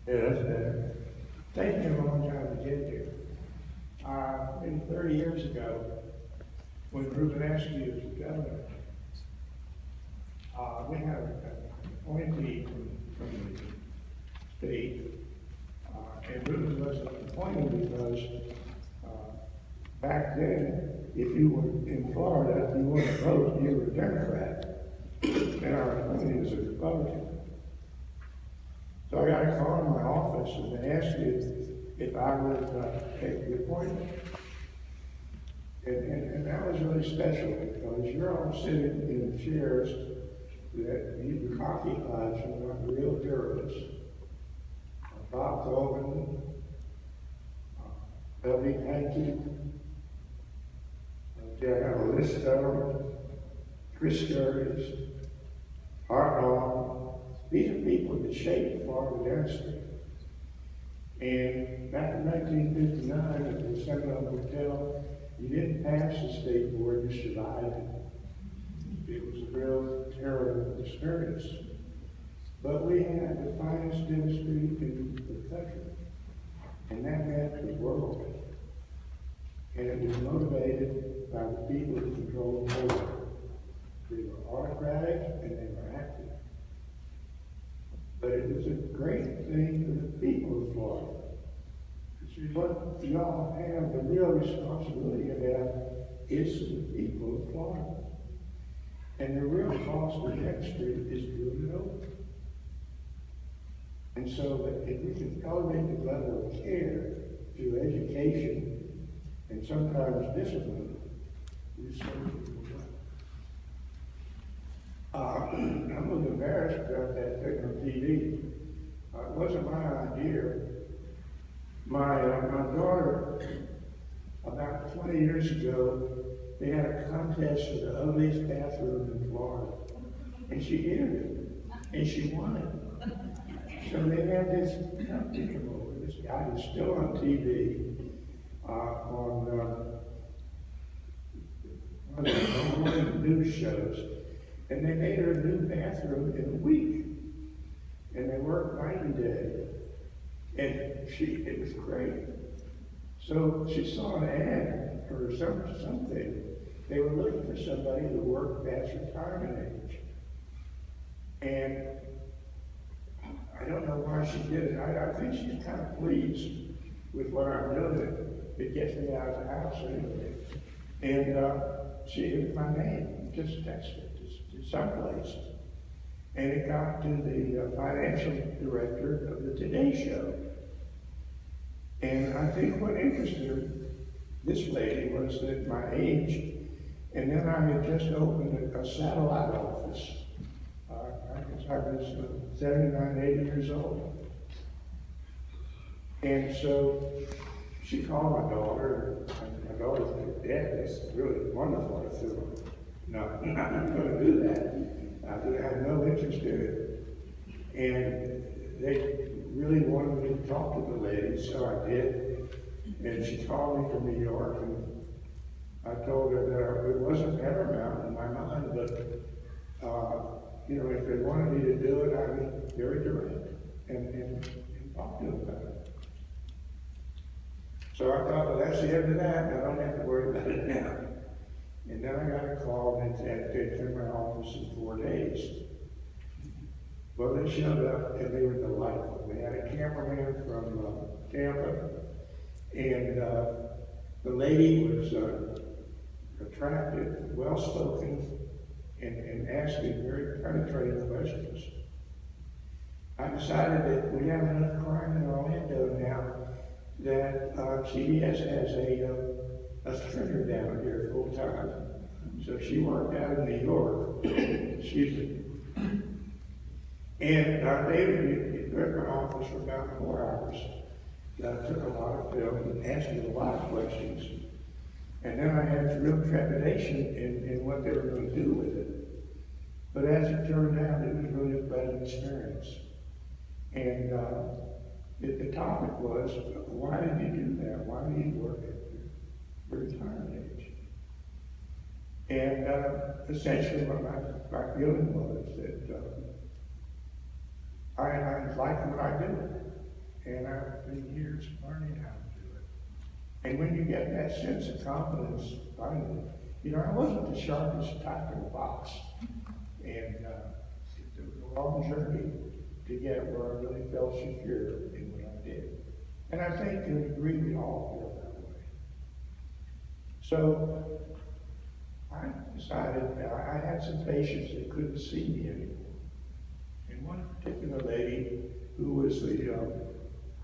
Yeah, that's better. Taken me a long time to get here. Maybe 30 years ago, when Rubenesky was the governor, we had an appointee from the state, and Ruben was appointed because back then, if you were in Florida, you weren't a vote, you were a Democrat, and our appointee was a Republican. So I got a call in my office and they asked me if I would take the appointment. And that was really special because you're all sitting in chairs that you occupied from the real heroes. Bob Colvin, L.B. Hankey, I got a list of them, Chris Sturgis, Art Long. These are people that shaped Florida dentistry. And back in 1959, at the Seminole Hotel, you didn't pass the state board, you survived it. It was a real terrible experience. But we had the finest dentistry in the country, and that meant the world. And it was motivated by the people who controlled the power. They were autocratic and they were active. But it was a great thing for the people of Florida. What y'all have, the real responsibility you have is the people of Florida. And the real cost of dentistry is doing it over. And so that if we can elevate the level of care through education and sometimes discipline, we serve people well. I'm a little embarrassed about that thing on TV. It wasn't my idea. My daughter, about 20 years ago, they had a contest for the ugliest bathroom in Florida. And she entered it, and she won it. So they had this company come over. This guy is still on TV, on one of the news shows. And they made her a new bathroom in a week. And they worked night and day. And it was great. So she saw an ad for something. They were looking for somebody to work past retirement age. And I don't know why she did it. I think she's kind of pleased with what I'm doing. It gets me out of the house anyway. And she hit my name, just texted it to someplace. And it got to the financial director of the Today Show. And I think what interested this lady was that my age, and then I had just opened a satellite office. I was 79, 80 years old. And so she called my daughter, and my daughter said, "Dad, that's really wonderful." I said, "No, I'm not going to do that. I have no interest in it." And they really wanted me to talk to the lady, so I did. And she called me from New York, and I told her that it wasn't paramount in my mind, but if they wanted me to do it, I was very direct and talk to them about it. So I thought, well, that's the end of that, and I don't have to worry about it now. And then I got a call, and they came to my office in 4 days. Well, they showed up, and they were delightful. They had a cameraman from Tampa, and the lady was attractive, well-spoken, and asked me very penetrating questions. I decided that we have enough crime in Orlando now that CBS has a stringer down here full time. So she worked out in New York. Excuse me. And they were in my office for about 4 hours. Took a lot of film and asked me a lot of questions. And then I had real trepidation in what they were going to do with it. But as it turned out, it was really a pleasant experience. And the topic was, why did you do that? Why did you work at your retirement age? And essentially what my feeling was that I liked what I did. and I've been years learning how to do it. And when you get that sense of confidence, finally, you know, I wasn't the sharpest type in the box, and it was a long journey to get where I really felt secure in what I did. And I think to a degree we all feel that way. So I decided that I had some patients that couldn't see me anymore. And one particular lady who was the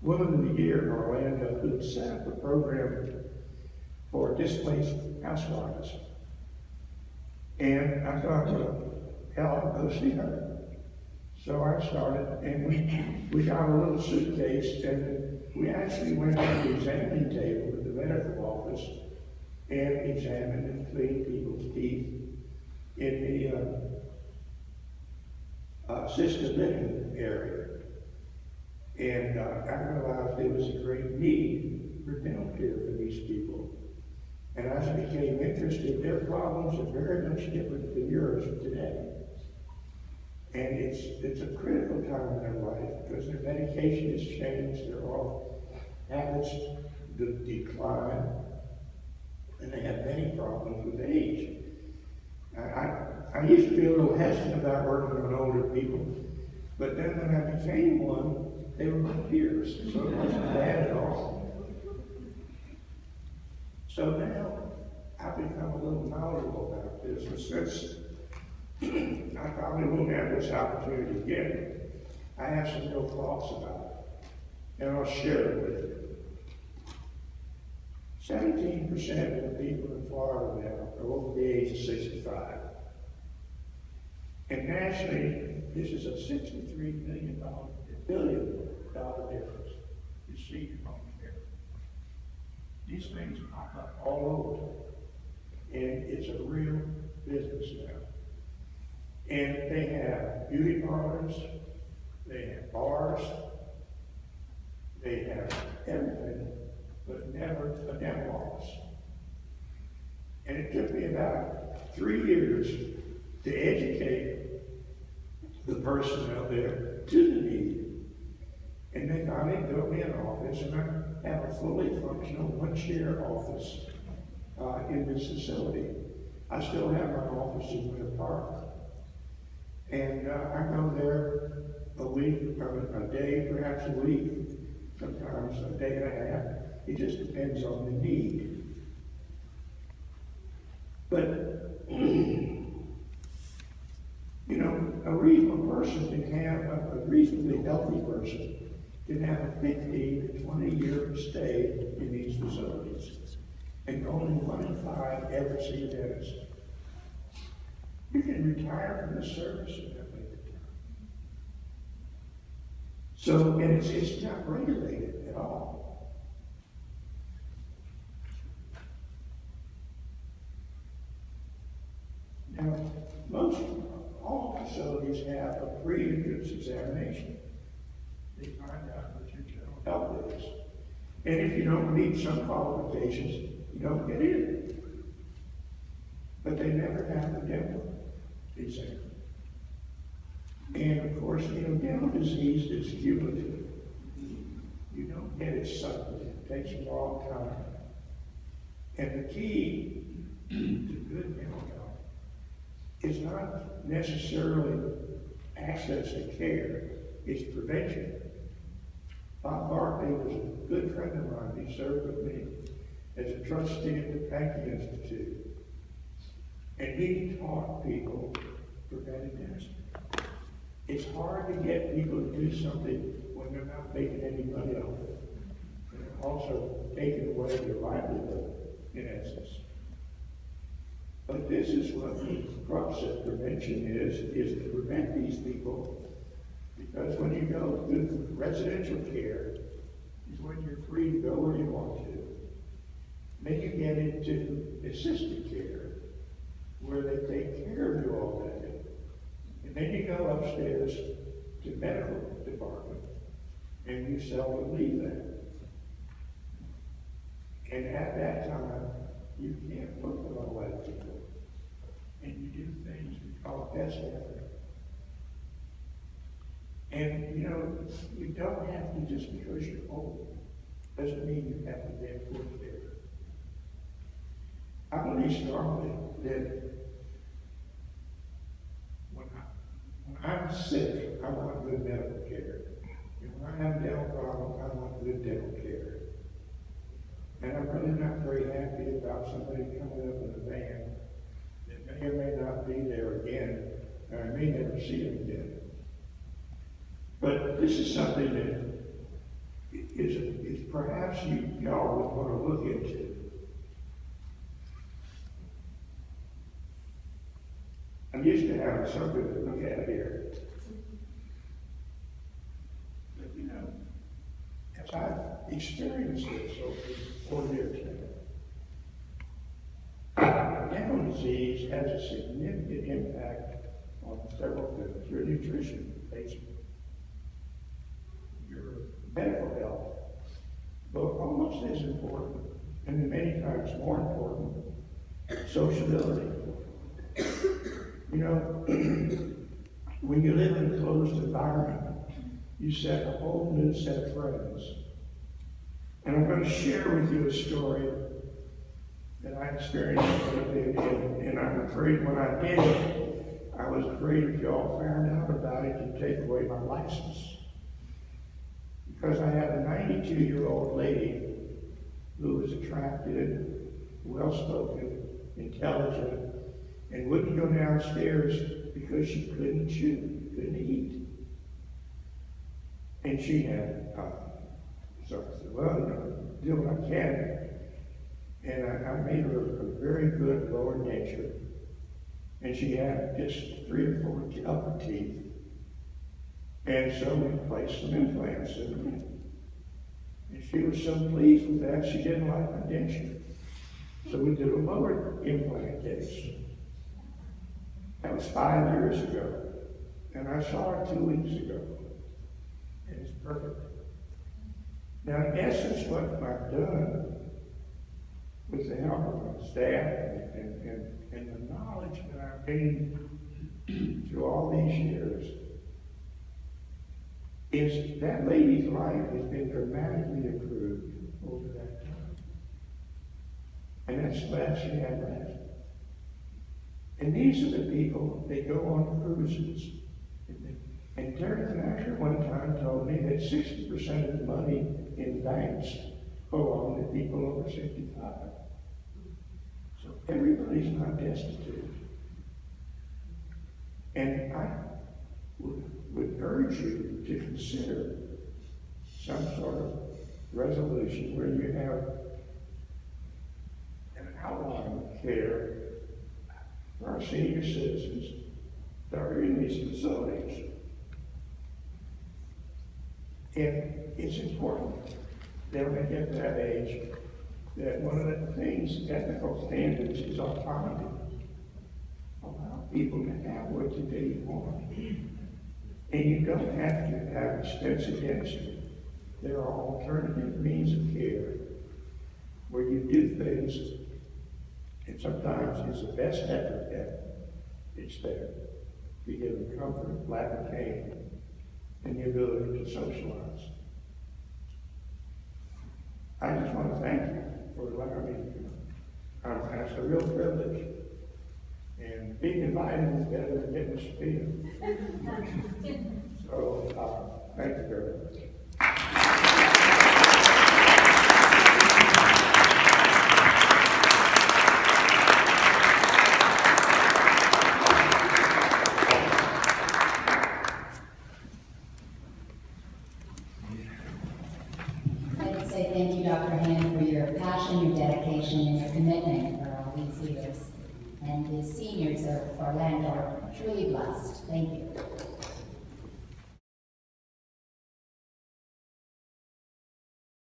Woman of the Year in Orlando, who set up a program for displaced housewives. And I thought, well, hell, I'll go see her. So I started, and we got a little suitcase, and we actually went to the examining table at the medical office and examined and cleaned people's teeth in the assisted living area. And I realized there was a great need for dental care for these people. And as I became interested, their problems are very much different than yours today. And it's a critical time in their life because their medication has changed, their oral habits decline, and they have many problems with age. I used to be a little hesitant about working on older people, but then when I became one, they were my peers, so it wasn't bad at all. So now I've become a little knowledgeable about this, and since I probably won't have this opportunity again, I have some real thoughts about it, and I'll share it with you. 17% of the people in Florida now are over the age of 65. And nationally, this is a $63 billion difference in senior home care. These things pop up all over, and it's a real business now. And they have beauty parlors, they have bars, they have everything, but never a dental office. And it took me about 3 years to educate the personnel there to the need. And they finally built me an office, and I have a fully functional one-chair office in this facility. I still have my office in Winter Park. And I go there a week, a day, perhaps a week, sometimes a day and a half. It just depends on the need. But, you know, a reasonable person can have, a reasonably healthy person can have a 15 to 20-year stay in these facilities. And only 1 in 5 ever see a dentist. You can retire from the service in that length of time. So, and it's not regulated at all. Now, all facilities have a pre-entrance examination. They find out what your general health is. And if you don't meet some qualifications, you don't get in. But they never have a dental exam. And of course, you know, dental disease is cumulative. You don't get it suddenly. It takes a long time. And the key to good dental health is not necessarily access to care, it's prevention. Bob Barkley was a good friend of mine. He served with me as a trustee at the Pankey Institute. And he taught people preventive dentistry. It's hard to get people to do something when they're not making any money off it. And they're also taking away their livelihood, in essence. But this is what the crux of prevention is to prevent these people. Because when you go through residential care, is when you're free to go where you want to. Then you get into assisted care, where they take care of you all day. And then you go upstairs to medical department, and you seldom leave that. And at that time, you can't look at all that people. And you do things we call best effort. And, you know, you don't have to, just because you're old, doesn't mean you have to get poor care. I believe strongly that when I'm sick, I want good medical care. And when I have a dental problem, I want good dental care. And I'm really not very happy about somebody coming up in a van that may or may not be there again, and I may never see them again. But this is something that is perhaps y'all would want to look into. I'm used to having something to look at here. But you know, as I've experienced this over 4 years now, dental disease has a significant impact on several things. Your nutrition, basically. Your medical health, but almost as important, and many times more important, sociability. You know, when you live in a closed environment, you set a whole new set of friends. And I'm going to share with you a story that I experienced, and I'm afraid when I did, I was afraid if y'all found out about it, you'd take away my license. Because I had a 92-year-old lady who was attractive, well-spoken, intelligent, and wouldn't go downstairs because she couldn't chew, couldn't eat. And she had, so I said, well, you know, do what I can. And I made her a very good lower nature. And she had just 3 or 4 upper teeth. And so we placed some implants in her. And she was so pleased with that, she didn't like my denture. So we did a lower implant case. That was 5 years ago. And I saw her 2 weeks ago. And it's perfect. Now, in essence, what I've done with the help of my staff and the knowledge that I've gained through all these years, is that lady's life has been dramatically improved over that time. And that's less she had left. And these are the people, they go on cruises. And Terry Thacker one time told me that 60% of the money in banks belong to people over 65. So everybody's not destitute. And I would urge you to consider some sort of resolution where you have an outline of care for our senior citizens that are in these facilities. And it's important that when they get to that age, that one of the things, ethical standards, is autonomy. Allow people to have what they want. And you don't have to have expensive dentistry. There are alternative means of care where you do things, and sometimes it's the best effort that it's there to give them comfort, lack of pain, and the ability to socialize. I just want to thank you for allowing me to come. It's a real privilege. And being invited is better than getting a speed. So, thank you very much. Thank you, Dr. Hand, for your passion, your dedication, and your commitment for all these years. And the seniors of Orlando are truly blessed. Thank you.